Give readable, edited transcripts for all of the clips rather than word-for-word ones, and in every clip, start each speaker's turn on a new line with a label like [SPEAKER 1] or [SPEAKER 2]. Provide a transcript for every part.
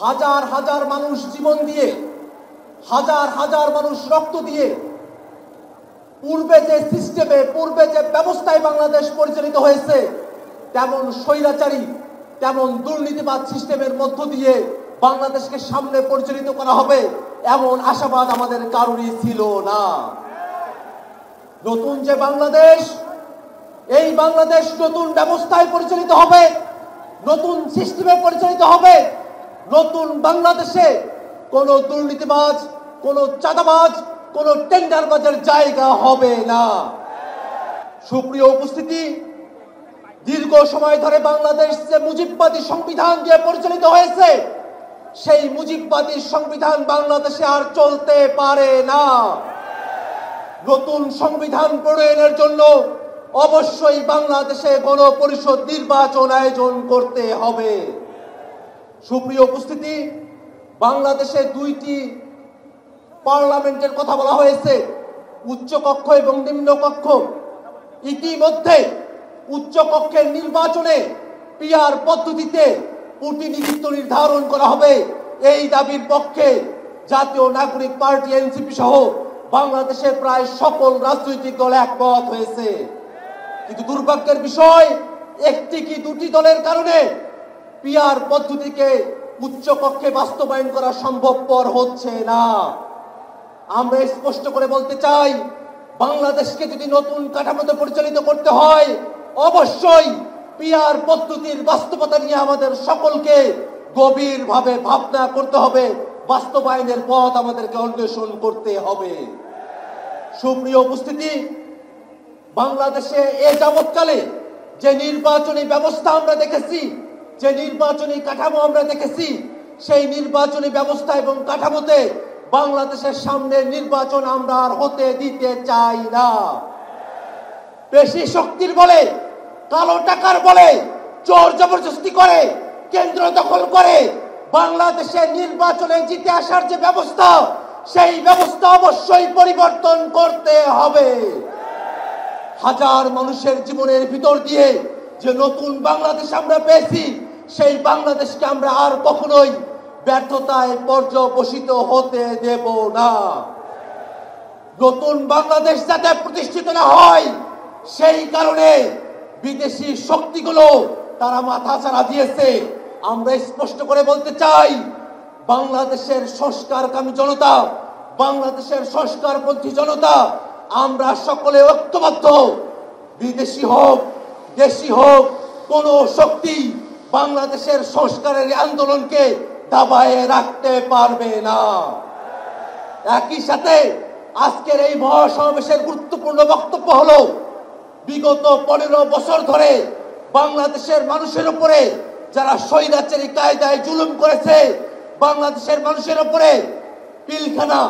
[SPEAKER 1] হাজার হাজার মানুষ জীবন দিয়ে, হাজার হাজার মানুষ রক্ত দিয়ে পূর্বে যে সিস্টেমে, পূর্বে যে ব্যবস্থায় বাংলাদেশ পরিচালিত হয়েছে, তেমন স্বৈরাচারী, তেমন দুর্নীতিবাদ সিস্টেমের মধ্য দিয়ে বাংলাদেশকে সামনে পরিচালিত করা হবে এমন আশাবাদ আমাদের কারোরই ছিল না। নতুন যে বাংলাদেশ, এই বাংলাদেশ নতুন ব্যবস্থায় পরিচালিত হবে, নতুন সিস্টেমে পরিচালিত হবে। নতুন বাংলাদেশে কোনো দুর্নীতিবাজ, কোনো চাঁদাবাজ, কোনো টেন্ডারবাজের জায়গা হবে না। সুপ্রিয় উপস্থিতি, দীর্ঘ সময় ধরে বাংলাদেশ যে মুজিববাদী সংবিধান দিয়ে পরিচালিত হয়েছে, সেই মুজিববাদী সংবিধান বাংলাদেশে আর চলতে পারে না। নতুন সংবিধান প্রণয়নের জন্য অবশ্যই বাংলাদেশে গণপরিষদ নির্বাচন আয়োজন করতে হবে। সুপ্রিয় উপস্থিতি, বাংলাদেশে দুইটি পার্লামেন্টের কথা বলা হয়েছে, উচ্চ কক্ষ এবং নিম্ন কক্ষ। ইতিমধ্যে উচ্চ কক্ষের নির্বাচনে পিআর পদ্ধতিতে প্রতিনিধিত্ব নির্ধারণ করা হবে, এই দাবির পক্ষে জাতীয় নাগরিক পার্টি এনসিপি সহ বাংলাদেশের প্রায় সকল রাজনৈতিক দল একমত হয়েছে। কিন্তু দুর্ভাগ্যের বিষয়, একটি কি দুটি দলের কারণে পিআর পদ্ধতিকে উচ্চ কক্ষে বাস্তবায়ন করা সম্ভবপর হচ্ছে না। আমরা স্পষ্ট করে বলতে চাই, বাংলাদেশকে যদি নতুন কাঠামোতে পরিচালিত করতে হয়, অবশ্যই পিআর পদ্ধতির বাস্তবতা নিয়ে আমাদের সকলকে গভীরভাবে ভাবনা করতে হবে, বাস্তবায়নের পথ আমাদেরকে অন্বেষণ করতে হবে। সুপ্রিয় উপস্থিতি, বাংলাদেশে এ যাবৎকালে যে নির্বাচনী ব্যবস্থা আমরা দেখেছি, যে নির্বাচনী কাঠামো আমরা দেখেছি, সেই নির্বাচনী ব্যবস্থা এবং কাঠামোতে বাংলাদেশের সামনে নির্বাচন আমরা আর হতে দিতে চাই না। বেশি শক্তির বলে, কালো টাকার বলে, জোর জবরদস্তি করে, কেন্দ্র দখল করে বাংলাদেশের নির্বাচনে জিতে আসার যে ব্যবস্থা, সেই ব্যবস্থা অবশ্যই পরিবর্তন করতে হবে। হাজার মানুষের জীবনের ভিতর দিয়ে যে নতুন বাংলাদেশ আমরা পেয়েছি, সেই বাংলাদেশকে আমরা আর কখনোই ব্যর্থতায় পর্যবসিত হতে দেব না। নতুন বাংলাদেশ যাতে প্রতিষ্ঠিত না হয়, সেই কারণে বিদেশি শক্তিগুলো তারা মাথাচাড়া দিয়েছে। আমরা স্পষ্ট করে বলতে চাই, বাংলাদেশের সংস্কারকামী জনতা, বাংলাদেশের সংস্কারপন্থী জনতা, আমরা সকলে ঐক্যবদ্ধ। বিদেশি হোক, দেশি হোক, কোন শক্তি বাংলাদেশের সংস্কারের আন্দোলনকে দাবায়ে রাখতে পারবে না। একই সাথে আজকের এই মহাসমাবেশের গুরুত্বপূর্ণ বক্তব্য হলো, বিগত 15 বছর ধরে বাংলাদেশের মানুষের উপরে যারা স্বৈরাচারী কায়দায় জুলুম করেছে, বাংলাদেশের মানুষের উপরে পিলখানা,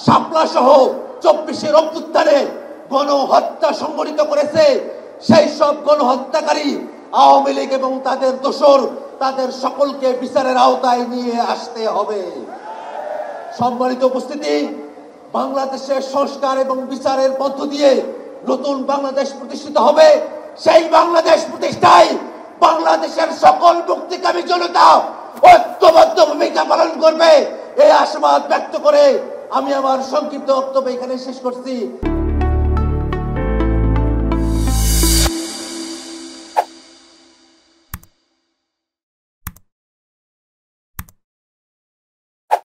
[SPEAKER 1] শাপলা সহ 24-এর অভ্যুত্থানে গণহত্যা সংগঠিত করেছে, সেই সব গণহত্যাকারী আওয়ামী লীগ এবং তাদের দোসর, তাদের সকলকে বিচারের আওতায় নিয়ে আসতে হবে। সম্মানিত উপস্থিতি, বাংলাদেশের সংস্কার এবং বিচারের মধ্য দিয়ে নতুন বাংলাদেশ প্রতিষ্ঠিত হবে। সেই বাংলাদেশ প্রতিষ্ঠায় বাংলাদেশের সকল মুক্তিকামী জনতা ঐক্যবদ্ধ ভূমিকা পালন করবে, এই আশাবাদ ব্যক্ত করে আমি আমার সংক্ষিপ্ত বক্তব্য এখানে শেষ করছি।